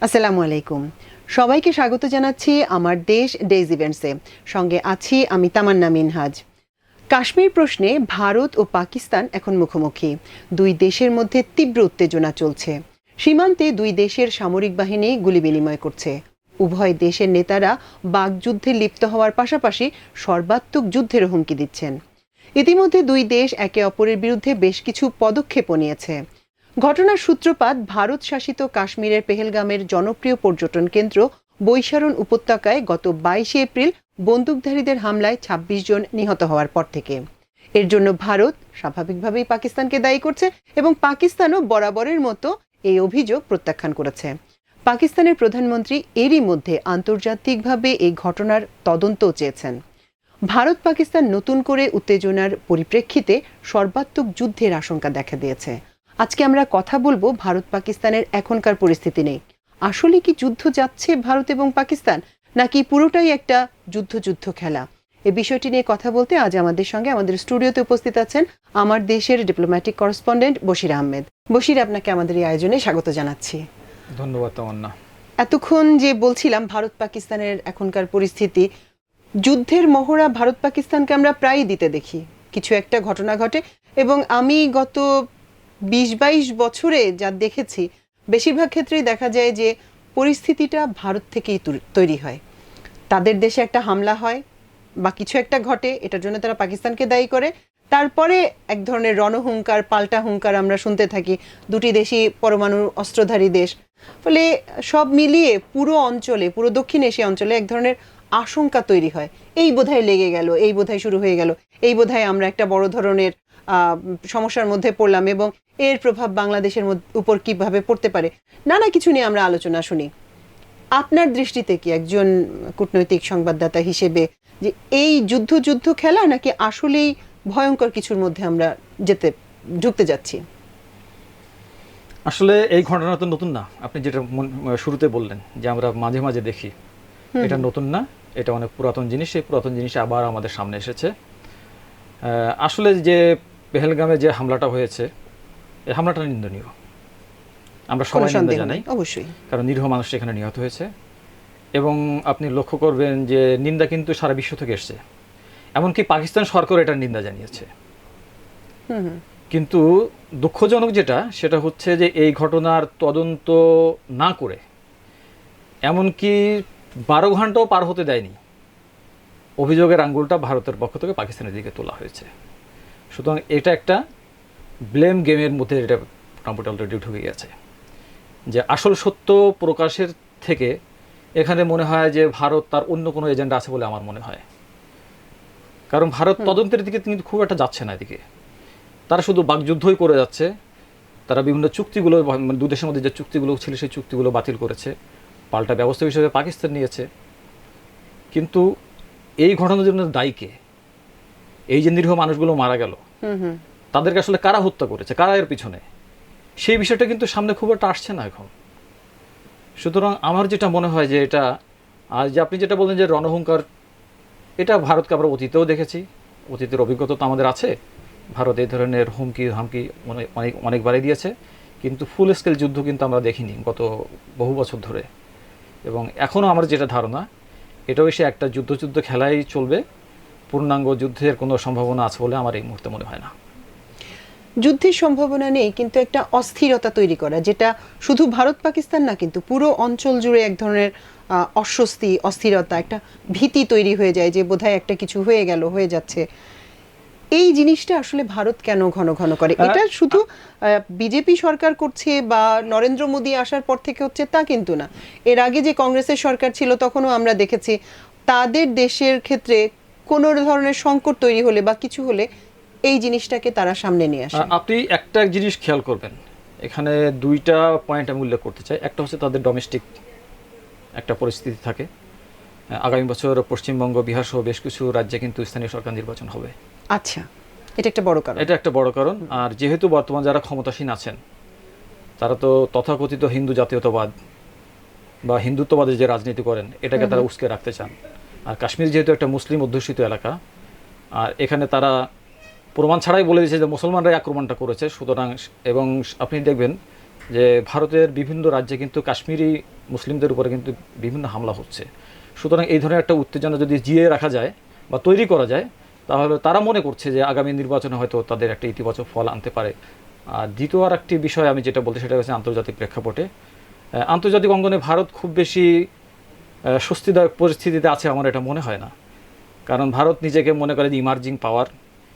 আসসালামু আলাইকুম। সবাইকে স্বাগত জানাচ্ছি আমার দেশ ডেইজ ইভেন্টসে। সঙ্গে আছি আমি তামান্না মিনহাজ। কাশ্মীর প্রশ্নে ভারত ও পাকিস্তান এখন মুখোমুখি। দুই দেশের মধ্যে তীব্র উত্তেজনা চলছে। সীমান্তে দুই দেশের সামরিক বাহিনী গুলি বিনিময় করছে। উভয় দেশের নেতারা বাকযুদ্ধে লিপ্ত হওয়ার পাশাপাশি সর্বাত্মক যুদ্ধের হুমকি দিচ্ছেন। ইতিমধ্যে দুই দেশ একে অপরের বিরুদ্ধে বেশ কিছু পদক্ষেপও নিয়েছে। ঘটনার সূত্রপাত ভারত শাসিত কাশ্মীরের পেহেলগামের জনপ্রিয় পর্যটন কেন্দ্র বৈশারণ উপত্যকায় গত 22 এপ্রিল বন্দুকধারীদের হামলায় ২৬ জন নিহত হওয়ার পর থেকে। এর জন্য ভারত স্বাভাবিকভাবেই পাকিস্তানকে দায়ী করছে এবং পাকিস্তানও বরাবরের মতো এই অভিযোগ প্রত্যাখ্যান করেছে। পাকিস্তানের প্রধানমন্ত্রী এরই মধ্যে আন্তর্জাতিকভাবে এই ঘটনার তদন্তও চেয়েছেন। ভারত পাকিস্তান নতুন করে উত্তেজনার পরিপ্রেক্ষিতে সর্বাত্মক যুদ্ধের আশঙ্কা দেখা দিয়েছে। আজকে আমরা কথা বলবো ভারত পাকিস্তানের এখনকার পরিস্থিতি নেই। আসলে কি যুদ্ধ যাচ্ছে ভারত এবং পাকিস্তান, নাকি পুরোটাই একটা যুদ্ধ খেলা? এই বিষয়টি নিয়ে কথা বলতে আজ আমাদের সঙ্গে আমাদের স্টুডিওতে উপস্থিত আছেন আমার দেশের ডিপ্লোম্যাটিক করেসপন্ডেন্ট বশির আহমেদ। বশির, আপনাকে আমাদের এই আয়োজনে স্বাগত জানাচ্ছি। ধন্যবাদ তামান্না। এতক্ষণ যে বলছিলাম ভারত পাকিস্তানের এখনকার পরিস্থিতি, যুদ্ধের মহড়া ভারত পাকিস্তানকে আমরা প্রায়ই দিতে দেখি। কিছু একটা ঘটনা ঘটে এবং আমি গত ২০-২২ বছরে যা দেখেছি বেশিরভাগ ক্ষেত্রেই দেখা যায় যে পরিস্থিতিটা ভারত থেকেই তৈরি হয়। তাদের দেশে একটা হামলা হয় বা কিছু একটা ঘটে, এটার জন্য তারা পাকিস্তানকে দায়ী করে। তারপরে এক ধরনের রণহুঙ্কার, পাল্টা হুঙ্কার আমরা শুনতে থাকি। দুটি দেশই পরমাণু অস্ত্রধারী দেশ। ফলে সব মিলিয়ে পুরো অঞ্চলে, পুরো দক্ষিণ এশিয়া অঞ্চলে এক ধরনের আশঙ্কা তৈরি হয়। এই বোধহয় লেগে গেল, এই বোধহয় শুরু হয়ে গেল, এই বোধহয় আমরা একটা বড় ধরনের সমস্যার মধ্যে পড়লাম এবং এর প্রভাব বাংলাদেশের উপর কিভাবে পড়তে পারে, নানা কিছু নিয়ে আমরা আলোচনা শুনি। আপনার দৃষ্টিতে কি একজন কূটনৈতিক সংবাদদাতা হিসেবে যে এই যুদ্ধ খেলা, নাকি আসলেই ভয়ঙ্কর কিছুর মধ্যে আমরা ঢুকতে যাচ্ছি? আসলে এই ঘটনা তো নতুন না। আপনি যেটা শুরুতে বললেন যে আমরা মাঝে মাঝে দেখি, এটা নতুন না, এটা অনেক পুরাতন জিনিস। এই পুরাতন জিনিস আবার আমাদের সামনে এসেছে। আসলে যে পেহেলগামে যে হামলাটা হয়েছে, এই হামলাটা নিন্দনীয়। আমরা সবাই নিন্দা জানাই, অবশ্যই, কারণ নিরীহ মানুষ এখানে নিহত হয়েছে। এবং আপনি লক্ষ্য করবেন যে নিন্দা কিন্তু সারা বিশ্ব থেকে এসছে। এমনকি পাকিস্তান সরকার এটার নিন্দা জানিয়েছে। কিন্তু দুঃখজনক যেটা, সেটা হচ্ছে যে এই ঘটনার তদন্ত না করে, এমনকি 12 ঘন্টাও পার হতে দেয়নি, অভিযোগের আঙ্গুলটা ভারতের পক্ষ থেকে পাকিস্তানের দিকে তোলা হয়েছে। সুতরাং এটা একটা ব্লেম গেমের মধ্যে এটা মোটামুটি অলরেডি ঢুকে গেছে। যে আসল সত্য প্রকাশের থেকে এখানে মনে হয় যে ভারত তার অন্য কোনো এজেন্ডা আছে বলে আমার মনে হয়। কারণ ভারত তদন্তের দিকে কিন্তু খুব একটা যাচ্ছে না। এদিকে তারা শুধু বাকযুদ্ধই করে যাচ্ছে। তারা বিভিন্ন চুক্তিগুলো, মানে দু দেশের মধ্যে যে চুক্তিগুলো ছিল সেই চুক্তিগুলো বাতিল করেছে, পাল্টা ব্যবস্থা হিসেবে পাকিস্তান নিয়েছে। কিন্তু এই ঘটনার জন্য দায়ী কে? এই যে নিরীহ মানুষগুলো মারা গেল, তাদেরকে আসলে কারা হত্যা করেছে, কারা এর পিছনে, সেই বিষয়টা কিন্তু সামনে খুব একটা আসছে না এখন। সুতরাং আমার যেটা মনে হয় যে এটা, আর যে আপনি যেটা বললেন যে রণহুঙ্কার, এটা ভারতকে আমরা অতীতেও দেখেছি, অতীতের অভিজ্ঞতা তো আমাদের আছে। ভারত এই ধরনের হুমকি অনেকবারই দিয়েছে, কিন্তু ফুল স্কেল যুদ্ধ কিন্তু আমরা দেখিনি গত বহু বছর ধরে। এবং এখনও আমার যেটা ধারণা, এটাও এসে একটা যুদ্ধ খেলাই চলবে। পূর্ণাঙ্গ যুদ্ধের কোনো সম্ভাবনা আছে বলে আমার এই মুহূর্তে মনে হয় না। যুদ্ধের সম্ভাবনা নেই, কিন্তু একটা অস্থিরতা তৈরি করা, যেটা শুধু ভারত পাকিস্তান না, কিন্তু পুরো অঞ্চল জুড়ে এক ধরনের অস্বস্তি, অস্থিরতা, একটা ভীতি তৈরি হয়ে যায় যে বোধহয় একটা কিছু হয়ে যাচ্ছে। এই জিনিসটা আসলে ভারত কেন ঘন ঘন করে? এটা শুধু বিজেপি সরকার করছে বা নরেন্দ্র মোদী আসার পর থেকে হচ্ছে তা কিন্তু না। এর আগে যে কংগ্রেসের সরকার ছিল তখনও আমরা দেখেছি তাদের দেশের ক্ষেত্রে কোনো ধরনের সংকট তৈরি হলে বা কিছু হলে এই জিনিসটাকে তারা সামনে নিয়ে আসে। আপনি একটা জিনিস খেয়াল করবেন, এখানে দুইটা পয়েন্ট আমি উল্লেখ করতে চাই। একটা হচ্ছে তাদের ডোমেস্টিক একটা পরিস্থিতি থাকে। আগামী বছর পশ্চিমবঙ্গ, বিহার সহ বেশ কিছু রাজ্যে কিন্তু স্থানীয় সরকার নির্বাচন হবে। আচ্ছা, এটা একটা বড় কারণ। এটা একটা বড় কারণ। আর যেহেতু বর্তমান যারা ক্ষমতাসীন আছেন, তারা তো তথাকথিত হিন্দু জাতীয়তাবাদ বা হিন্দুত্ববাদের যে রাজনীতি করেন, এটাকে তারা উস্কে রাখতে চান। আর কাশ্মীর যেহেতু একটা মুসলিম অধ্যুষিত এলাকা, আর এখানে তারা প্রমাণ ছাড়াই বলে দিয়েছে যে মুসলমানরাই আক্রমণটা করেছে। সুতরাং, এবং আপনি দেখবেন যে ভারতের বিভিন্ন রাজ্যে কিন্তু কাশ্মীরি মুসলিমদের উপরে কিন্তু বিভিন্ন হামলা হচ্ছে। সুতরাং এই ধরনের একটা উত্তেজনা যদি জিয়ে রাখা যায় বা তৈরি করা যায়, তাহলে তারা মনে করছে যে আগামী নির্বাচনে হয়তো তাদের একটা ইতিবাচক ফল আনতে পারে। আর দ্বিতীয় আর একটি বিষয় আমি যেটা বলতে, সেটা হচ্ছে আন্তর্জাতিক প্রেক্ষাপটে। আন্তর্জাতিক অঙ্গনে ভারত খুব বেশি স্বস্তিদায়ক পরিস্থিতিতে আছে আমার এটা মনে হয় না। কারণ ভারত নিজেকে মনে করে যে ইমার্জিং পাওয়ার,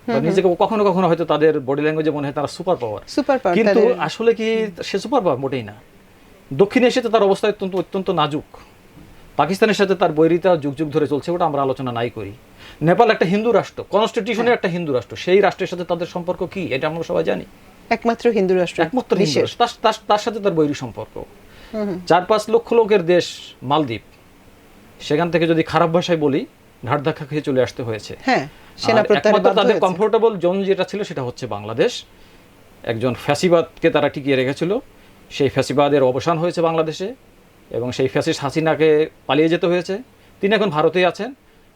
বা নিজেকে কখনো কখনো হয়তো তাদের বডি ল্যাঙ্গুয়েজে মনে হয় তারা সুপার পাওয়ার, কিন্তু আসলে কি সে সুপার পাওয়ার মোটেই না। দক্ষিণ এশিয়াতে তার অবস্থা অত্যন্ত নাজুক। পাকিস্তানের সাথে তার বৈরিতা যুগ যুগ ধরে চলছে, ওটা আমরা আলোচনা নাই করি। নেপাল একটা হিন্দু রাষ্ট্র, কনস্টিটিউশনের একটা হিন্দু রাষ্ট্র, সেই রাষ্ট্রের সাথে তাদের সম্পর্ক কি এটা আমরা সবাই জানি। একমাত্র হিন্দু রাষ্ট্র, তার সাথে তার বৈরী সম্পর্ক। 4-5 লক্ষ লোকের দেশ মালদ্বীপ, সেখান থেকে যদি খারাপ ভাষায় বলি ঘাট ধাক্কা খেয়ে চলে আসতে হয়েছে। তাদের কমফোর্টেবল জোন যেটা ছিল সেটা হচ্ছে বাংলাদেশ। একজন ফ্যাসিবাদকে তারা টিকিয়ে রেখেছিল, সেই ফ্যাসিবাদের অবসান হয়েছে বাংলাদেশে, এবং সেই ফ্যাসিস্ট হাসিনাকে পালিয়ে যেতে হয়েছে, তিনি এখন ভারতেই আছেন।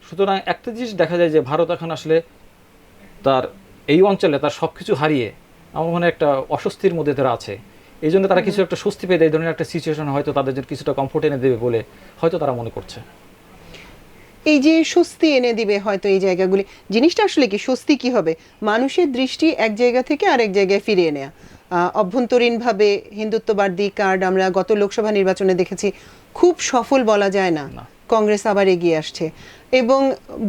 সুতরাং একটা জিনিস দেখা যায় যে ভারত এখন আসলে তার এই অঞ্চলে তার সব কিছু হারিয়ে আমার মনে একটা অস্বস্তির মধ্যে তারা আছে। এই জন্য তারা কিছু একটা স্বস্তি পেয়ে এই ধরনের একটা সিচুয়েশন হয়তো তাদের জন্য কিছুটা কমফোর্ট এনে দেবে বলে হয়তো তারা মনে করছে। এই যে স্বস্তি এনে দিবে হয়তো এই জায়গাগুলি, জিনিসটা আসলে কি স্বস্তি কি হবে? মানুষের দৃষ্টি এক জায়গা থেকে আরেক জায়গায় ফিরিয়ে নেওয়া। অভ্যন্তরীণভাবে হিন্দুত্ববাদী কার্ড আমরা গত লোকসভা নির্বাচনে দেখেছি, খুব সফল বলা যায় না। কংগ্রেস আবার এগিয়ে আসছে, এবং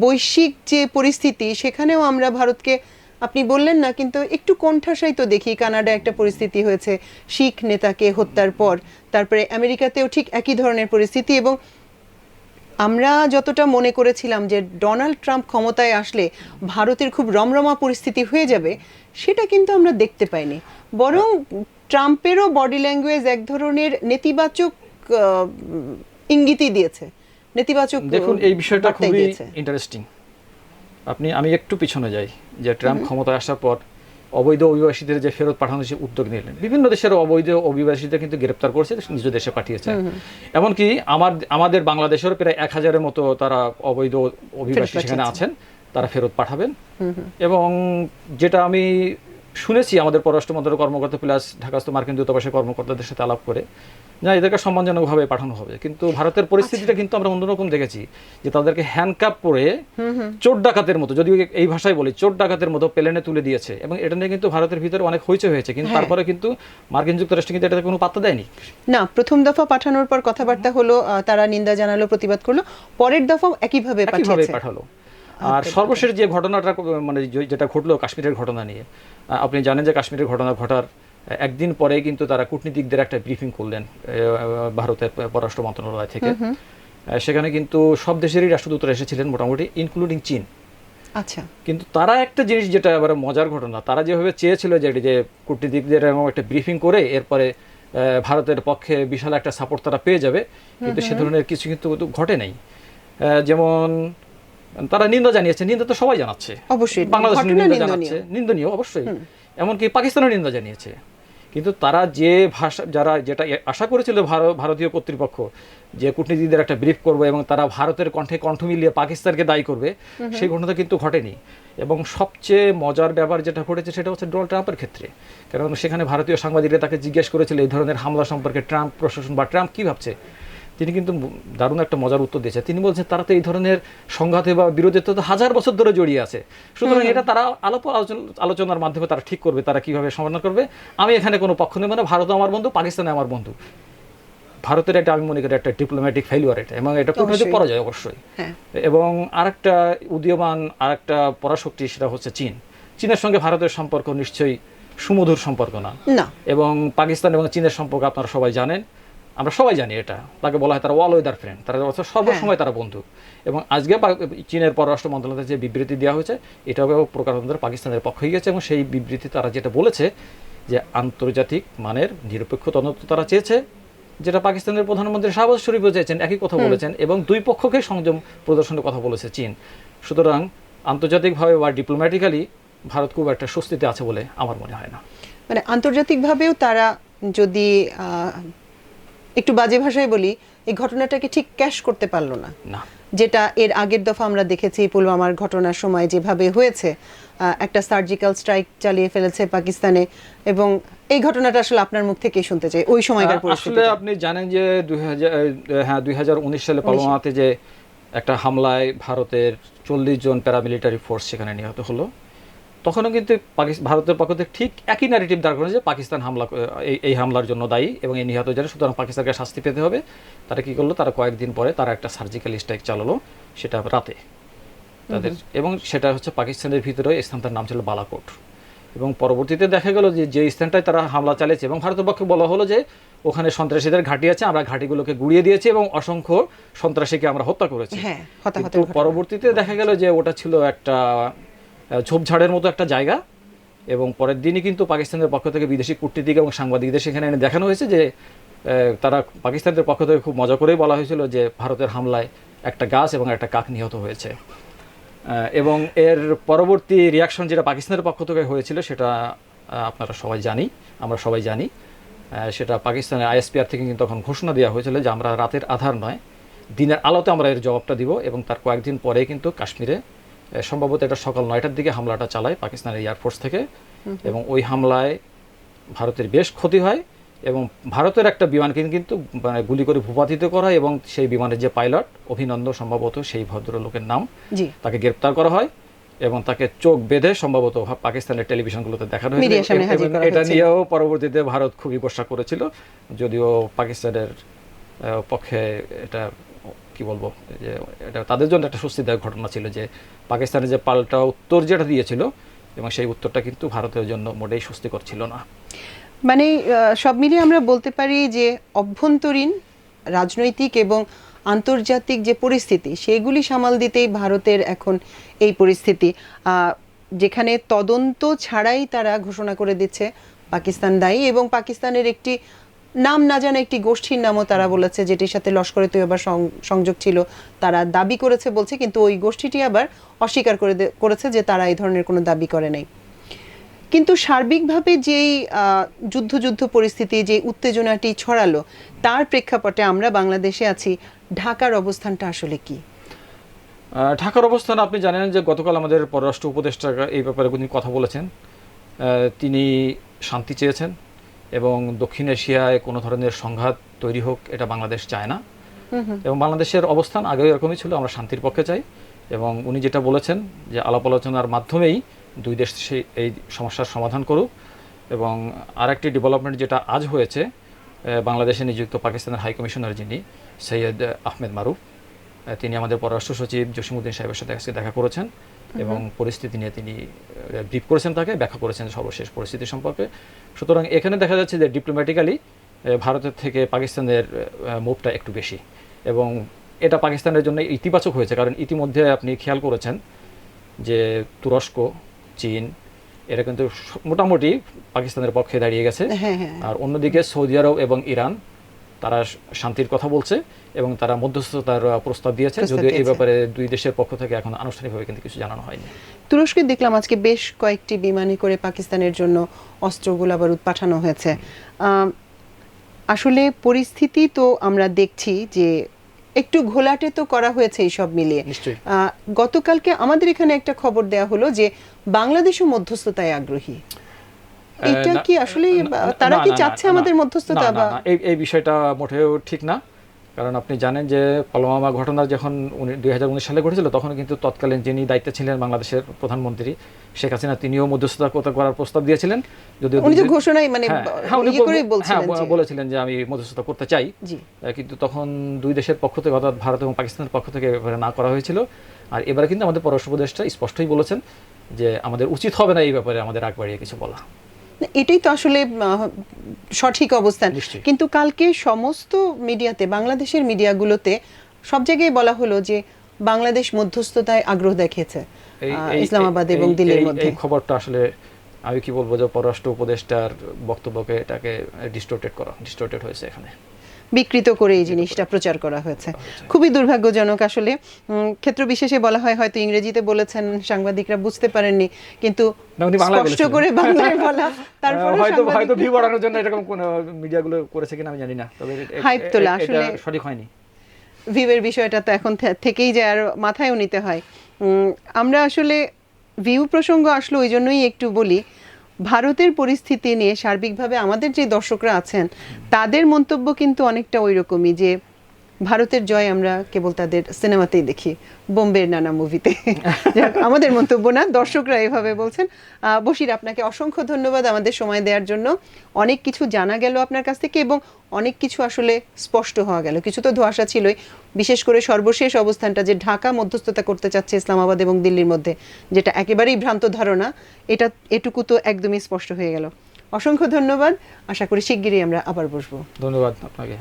বৈশ্বিক যে পরিস্থিতি সেখানেও আমরা ভারতকে, আপনি বললেন না কিন্তু একটু কোণঠাসাই তো দেখি। কানাডা একটা পরিস্থিতি হয়েছে শিখ নেতাকে হত্যার পর, তারপরে আমেরিকাতেও ঠিক একই ধরনের পরিস্থিতি। এবং আমরা যতটা মনে করেছিলাম যে ডোনাল্ড ট্রাম্প ক্ষমতায় আসলে ভারতের খুব রমরমা পরিস্থিতি হয়ে যাবে, সেটা কিন্তু আমরা দেখতে পাইনি। বরং ট্রাম্পেরও বডি ল্যাঙ্গুয়েজ এক ধরনের নেতিবাচক ইঙ্গিতই দিয়েছে, নেতিবাচক। দেখুন, এই বিষয়টা খুবই ইন্টারেস্টিং। আমি একটু পিছনে যাই, যে ট্রাম্প ক্ষমতায় আসার পর অবৈধ অভিবাসীদের যে ফেরত পাঠানোর যে উদ্যোগ নিলেন, বিভিন্ন দেশের অবৈধ অভিবাসীদের কিন্তু গ্রেপ্তার করছে, নিজ দেশে পাঠিয়েছে। এমনকি আমাদের বাংলাদেশের প্রায় 1000-এর মতো তারা অবৈধ অভিবাসী সেখানে আছেন, তারা ফেরত পাঠাবেন। এবং যেটা আমি শুনেছি আমাদের পররাষ্ট্র মন্ত্রণালয়ের কর্মকর্তা প্লাস ঢাকাস্থ মার্কিন দূতাবাসের কর্মকর্তাদের সাথে আলাপ করে, না এদেরকে সম্মানজনকভাবে পাঠানো হবে। কিন্তু ভারতের পরিস্থিতিটা কিন্তু আমরা অন্যরকম দেখেছি, যে তাদেরকে হ্যান্ডকাপ করে চোর ডাকাতের মতো, যদিও এই ভাষায় বলি, চোর ডাকাতের মতো প্লেনে তুলে দিয়েছে। এবং এটা নিয়ে কিন্তু ভারতের ভিতরে অনেক হইচই হয়েছে, কিন্তু তারপরে কিন্তু মার্কিন যুক্তরাষ্ট্র কিন্তু এটাতে কোনো পাত্তা দেয়নি। না, প্রথম দফা পাঠানোর পর কথাবার্তা হলো, তারা নিন্দা জানালো, প্রতিবাদ করলো, পরের দফা একইভাবে পাঠালো। আর সর্বশেষ যে ঘটনাটা, মানে যেটা ঘটলো কাশ্মীরের ঘটনা নিয়ে, আপনি জানেন যে কাশ্মীরের ঘটনা ঘটার একদিন পরে কিন্তু তারা কূটনীতিকদের একটা ব্রিফিং করলেন ভারতের পররাষ্ট্র মন্ত্রণালয় থেকে। সেখানে কিন্তু সব দেশেরই রাষ্ট্রদূতরা এসেছিলেন মোটামুটি, ইনক্লুডিং চীন। আচ্ছা, কিন্তু তারা একটা জিনিস, যেটা এবার মজার ঘটনা, তারা যেভাবে চেয়েছিল যে কূটনীতিকদের একটা ব্রিফিং করে এরপরে ভারতের পক্ষে বিশাল একটা সাপোর্ট তারা পেয়ে যাবে, কিন্তু সে ধরনের কিছু কিন্তু ঘটে নাই। যেমন তারা নিন্দা জানিয়েছে, নিন্দা তো সবাই জানাচ্ছে, অবশ্যই বাংলাদেশের নিন্দা জানাচ্ছে, নিন্দনীয় অবশ্যই, এমনকি পাকিস্তানের নিন্দা জানিয়েছে। কিন্তু তারা যে যেটা আশা করেছিল ভারতীয় কর্তৃপক্ষ, যে কূটনীতিকদের একটা ব্রিফ করবে এবং তারা ভারতের কণ্ঠে কণ্ঠ মিলিয়ে পাকিস্তানকে দায়ী করবে, সেই ঘটনা কিন্তু ঘটেনি। এবং সবচেয়ে মজার ব্যাপার যেটা ঘটেছে সেটা হচ্ছে ডোনাল্ড ট্রাম্পের ক্ষেত্রে। কারণ সেখানে ভারতীয় সাংবাদিকরা তাকে জিজ্ঞেস করেছিল এই ধরনের হামলা সম্পর্কে ট্রাম্প প্রশাসন বা ট্রাম্প কী ভাবছে। তিনি কিন্তু দারুণ একটা মজার উত্তর দিয়েছে। তিনি বলছেন তারা তো এই ধরনের সংঘাতে বা বিরোধিতা তো 1000 বছর ধরে জড়িয়ে আছে, সুতরাং এটা তারা আলোচনার মাধ্যমে তারা ঠিক করবে তারা কিভাবে সমাধান করবে। আমি এখানে কোনো পক্ষ নেব না, ভারত আমার বন্ধু, পাকিস্তান আমার বন্ধু। ভারতের এটা আমি মনে করি একটা ডিপ্লোম্যাটিক ফেলিওর এটা, এবং এটা কূটনৈতিক পরাজয় অবশ্যই। এবং আরেকটা উদীয়মান আরেকটা পরাশক্তি, সেটা হচ্ছে চীন। চীনের সঙ্গে ভারতের সম্পর্ক নিশ্চয়ই সুমধুর সম্পর্ক না। এবং পাকিস্তান এবং চীনের সম্পর্ক আপনারা সবাই জানেন, আমরা সবাই জানি, এটা তাকে বলা হয় তারা অল ওয়েদার ফ্রেন্ড, তারা সর্বসময় তারা বন্ধু। এবং আজকে চীনের পররাষ্ট্র মন্ত্রণালয়ের যে বিবৃতি দেওয়া হয়েছে, এটাও প্রকারান্তরে পাকিস্তানের পক্ষে গেছে। এবং সেই বিবৃতি তারা যেটা বলেছে যে আন্তর্জাতিক মানের নিরপেক্ষ তদন্ত তারা চেয়েছে, যেটা পাকিস্তানের প্রধানমন্ত্রী শাহবাজ শরীফও চেয়েছেন, একই কথা বলেছেন। এবং দুই পক্ষকে সংযম প্রদর্শনের কথা বলেছে চীন। সুতরাং আন্তর্জাতিকভাবে বা ডিপ্লোম্যাটিক্যালি ভারত খুব একটা স্বস্তিতে আছে বলে আমার মনে হয় না। মানে আন্তর্জাতিকভাবেও তারা যদি একটু বাজে ভাষায় বলি, এই ঘটনাটাকে ঠিক ক্যাশ করতে পারলো না, না যেটা এর আগের দফা আমরা দেখেছি পুলওয়ামার ঘটনার সময় যেভাবে হয়েছে, একটা সার্জিক্যাল স্ট্রাইক চালিয়ে ফেলেছে পাকিস্তানে। এবং এই ঘটনাটা আসলে আপনার মুখ থেকেই শুনতে চাই, ওই সময়কার আসলে পরিস্থিতি। আপনি জানেন যে 2019 সালে পালোয়ামাতে যে একটা হামলায় ভারতের 40 জন প্যারামিলিটারি ফোর্স সেখানে নিহত হলো, তখনও কিন্তু ভারতের পক্ষ থেকে ঠিক একই ন্যারেটিভ দাঁড় করেছে যে পাকিস্তান এই হামলার জন্য দায়ী এবং এই নিহত যারা, সুতরাং পাকিস্তানকে শাস্তি পেতে হবে। তারা কি করলো, তারা কয়েকদিন পরে তারা একটা সার্জিক্যাল স্ট্রাইক চালালো, সেটা রাতে তাদের, এবং সেটা হচ্ছে পাকিস্তানের ভিতরে স্থানটার নাম ছিল বালাকোট। এবং পরবর্তীতে দেখা গেল যে স্থানটায় তারা হামলা চালিয়েছে এবং ভারতের পক্ষে বলা হলো যে ওখানে সন্ত্রাসীদের ঘাঁটি আছে, আমরা ঘাঁটিগুলোকে গুড়িয়ে দিয়েছি এবং অসংখ্য সন্ত্রাসীকে আমরা হত্যা করেছি। হ্যাঁ, হতাহতের কিন্তু ঘটনা। পরবর্তীতে দেখা গেল যে ওটা ছিল একটা ঝোপঝাড়ের মতো একটা জায়গা, এবং পরের দিনই কিন্তু পাকিস্তানের পক্ষ থেকে বিদেশি কূটনীতিক এবং সাংবাদিকদের সেখানে এনে দেখানো হয়েছে যে তারা পাকিস্তানের পক্ষ থেকে খুব মজা করেই বলা হয়েছিল যে ভারতের হামলায় একটা গাছ এবং একটা কাক নিহত হয়েছে। এবং এর পরবর্তী রিয়াকশন যেটা পাকিস্তানের পক্ষ থেকে হয়েছিল সেটা আপনারা সবাই জানি, আমরা সবাই জানি। সেটা পাকিস্তানের আইএসপিআর থেকে কিন্তু তখন ঘোষণা দেওয়া হয়েছিল যে আমরা রাতের আধার নয়, দিনের আলোতে আমরা এর জবাবটা দিব। এবং তার কয়েকদিন পরে কিন্তু কাশ্মীরে সম্ভবত এটা সকাল 9টার দিকে হামলাটা চালায় পাকিস্তানের এয়ারফোর্স থেকে, এবং ওই হামলায় ভারতের বেশ ক্ষতি হয় এবং ভারতের একটা বিমানকে কিন্তু মানে গুলি করে ভূপাতিত করা, এবং সেই বিমানের যে পাইলট অভিনন্দন সম্ভবত সেই ভদ্রলোকের নাম, তাকে গ্রেপ্তার করা হয় এবং তাকে চোখ বেঁধে সম্ভবত পাকিস্তানের টেলিভিশনগুলোতে দেখানো হয়েছিল। এটা নিয়েও পরবর্তীতে ভারত খুবই গোসা করেছিল, যদিও পাকিস্তানের পক্ষে এটা কি বলবো, যে এটা তাদের জন্য একটা স্বস্তিদায়ক ঘটনা ছিল যে পাকিস্তানের যে পাল্টা উত্তর যেটা দিয়েছিল এবং সেই উত্তরটা কিন্তু ভারতের জন্য মোটেই স্বস্তিকর ছিল না। মানে সব মিলিয়ে আমরা বলতে পারি যে অভ্যন্তরীণ রাজনৈতিক এবং আন্তর্জাতিক যে পরিস্থিতি সেগুলি সামাল দিতেই ভারতের এখন এই পরিস্থিতি, যেখানে তদন্ত ছাড়াই তারা ঘোষণা করে দিচ্ছে পাকিস্তান দায়ী, এবং পাকিস্তানের একটি নাম না জানা একটি গোষ্ঠীর নামও তারা বলেছে যেটির সাথে লস্করে তৈয়বা সংযোগ ছিল, তারা দাবি করেছে বলছে, কিন্তু ওই গোষ্ঠীটি আবার অস্বীকার করেছে যে তারা এই ধরনের কোনো দাবি করে নাই। কিন্তু সার্বিকভাবে যেই যুদ্ধ পরিস্থিতি, যে উত্তেজনাটি ছড়ালো, তার প্রেক্ষাপটে আমরা বাংলাদেশে আছি, ঢাকার অবস্থানটা আসলে কি? ঢাকার অবস্থান আপনি জানেন যে গতকাল আমাদের পররাষ্ট্র উপদেষ্টা এই ব্যাপারে তিনি কথা বলেছেন। তিনি শান্তি চেয়েছেন এবং দক্ষিণ এশিয়ায় কোনো ধরনের সংঘাত তৈরি হোক এটা বাংলাদেশ চায় না, এবং বাংলাদেশের অবস্থান আগেও এরকমই ছিল, আমরা শান্তির পক্ষে চাই। এবং উনি যেটা বলেছেন যে আলাপ আলোচনার মাধ্যমেই দুই দেশ এই সমস্যার সমাধান করুক। এবং আরেকটি ডেভেলপমেন্ট যেটা আজ হয়েছে, বাংলাদেশে নিযুক্ত পাকিস্তানের হাই কমিশনার যিনি সৈয়দ আহমেদ মারুফ, তিনি আমাদের পররাষ্ট্র সচিব জসিমউদ্দিন সাহেবের সাথে আজকে দেখা করেছেন এবং পরিস্থিতি নিয়ে তিনি ব্রিফ করেছেন, তাকে ব্যাখ্যা করেছেন সর্বশেষ পরিস্থিতি সম্পর্কে। সুতরাং এখানে দেখা যাচ্ছে যে ডিপ্লোম্যাটিক্যালি ভারতের থেকে পাকিস্তানের মুভটা একটু বেশি, এবং এটা পাকিস্তানের জন্য ইতিবাচক হয়েছে, কারণ ইতিমধ্যে আপনি খেয়াল করেছেন যে তুরস্ক, চীন এরা কিন্তু মোটামুটি পাকিস্তানের পক্ষে দাঁড়িয়ে গেছে। আর অন্যদিকে সৌদি আরব এবং ইরান তারা শান্তির কথা বলছে এবং তারা মধ্যস্থতার প্রস্তাব দিয়েছে, যদিও এই ব্যাপারে দুই দেশের পক্ষ থেকে এখন আনুষ্ঠানিকভাবে কিন্তু কিছু জানানো হয়নি। তুরস্কে দেখলাম আজকে বেশ কয়েকটি বিমানে করে পাকিস্তানের জন্য অস্ত্রগুলো আবার পাঠানো হয়েছে। আসলে পরিস্থিতি তো আমরা দেখছি যে একটু ঘোলাটে তো করা হয়েছে এই সব মিলিয়ে। গতকালকে আমাদের এখানে একটা খবর দেয়া হলো যে বাংলাদেশও মধ্যস্থতায় আগ্রহী। এটা কি আসলে তারা কি চাচ্ছে আমাদের মধ্যস্থতা? এই বিষয়টা মোটেও ঠিক না, কারণ আপনি জানেন যে পুলওয়ামা ঘটনা যখন 2019 সালে ঘটেছিল তখন কিন্তু তৎকালীন যিনি দায়িত্বে ছিলেন বাংলাদেশের প্রধানমন্ত্রী শেখ হাসিনা, তিনিও মধ্যস্থতা করার প্রস্তাব দিয়েছিলেন, যদিও উনি ঘোষণায় মানে বলেছিলেন যে আমি মধ্যস্থতা করতে চাই, কিন্তু তখন দুই দেশের পক্ষ থেকে অর্থাৎ ভারত এবং পাকিস্তানের পক্ষ থেকে এবারে না করা হয়েছিল। আর এবারে কিন্তু আমাদের পররাষ্ট্র উপদেষ্টা স্পষ্টই বলেছেন যে আমাদের উচিত হবে না এই ব্যাপারে আমাদের আগ বাড়িয়ে কিছু বলা। এটাই তো আসলে সঠিক অবস্থান। কিন্তু কালকে সমস্ত মিডিয়াতে, বাংলাদেশের মিডিয়াগুলোতে সব জায়গায় বলা হলো যে বাংলাদেশ মধ্যস্থতায় আগ্রহ দেখিয়েছে ইসলামাবাদ এবং দিল্লির মধ্যে। এই খবরটা আসলে আমি কি বলবো যে পররাষ্ট্র উপদেষ্টার বক্তব্যকে এটাকে ডিস্টোর্টেড হয়েছে এখানে। বিকৃত করে এই জিনিসটা প্রচার করা হয়েছে। খুবই দুর্ভাগ্যজনক আসলে। ক্ষেত্র বিশেষে বলা হয়, হয়তো ইংরেজিতে বলেছেন, সাংবাদিকরা বুঝতে পারেননি, কিন্তু না, উনি বাংলায় স্পষ্ট বলেছিলেন। করে বাংলায় বলা, তারপরে হয়তো ভিউ বাড়ানোর জন্য এরকম কোন মিডিয়াগুলো করেছে কিনা আমি জানি না, তবে হাইপ তোলা আসলে এটা সঠিক হয়নি। ভিউয়ের বিষয়টা তো এখন থেকেই যায়, আর মাথায়ও নিতে হয়। আমরা আসলে ভিউ প্রসঙ্গ আসলে ওই জন্যই একটু বলি, ভারতের পরিস্থিতি নিয়ে সার্বিকভাবে আমাদের যে দর্শকরা আছেন তাদের মন্তব্য কিন্তু অনেকটা ওই রকমই, যে ভারতের জয় আমরা কেবল তাদের সিনেমাতেই দেখি, বোম্বের নানা মুভিতে। আমাদের মন্তব্য না, দর্শকরা এভাবে বলছেন। বশির, আপনাকে অসংখ্য ধন্যবাদ আমাদের সময় দেওয়ার জন্য। অনেক কিছু জানা গেল আপনার কাছ থেকে, এবং অনেক কিছু আসলে স্পষ্ট হওয়া গেল। কিছু তো ধোঁয়াশা ছিলই, বিশেষ করে সর্বশেষ অবস্থানটা যে ঢাকা মধ্যস্থতা করতে চাচ্ছে ইসলামাবাদ এবং দিল্লির মধ্যে, যেটা একেবারেই ভ্রান্ত ধারণা, এটুকু তো একদমই স্পষ্ট হয়ে গেল। অসংখ্য ধন্যবাদ। আশা করি শিগগিরই আমরা আবার বসবো। ধন্যবাদ আপনাকে।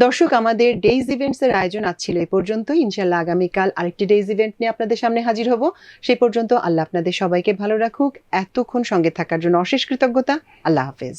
দর্শক, আমাদের ডেইজ ইভেন্টস এর আয়োজন আজ ছিল এই পর্যন্তই। ইনশাআল্লাহ আগামীকাল আরেকটি ডেইজ ইভেন্ট নিয়ে আপনাদের সামনে হাজির হব। সেই পর্যন্ত আল্লাহ আপনাদের সবাইকে ভালো রাখুক। এতক্ষণ সঙ্গে থাকার জন্য অশেষ কৃতজ্ঞতা। আল্লাহ হাফেজ।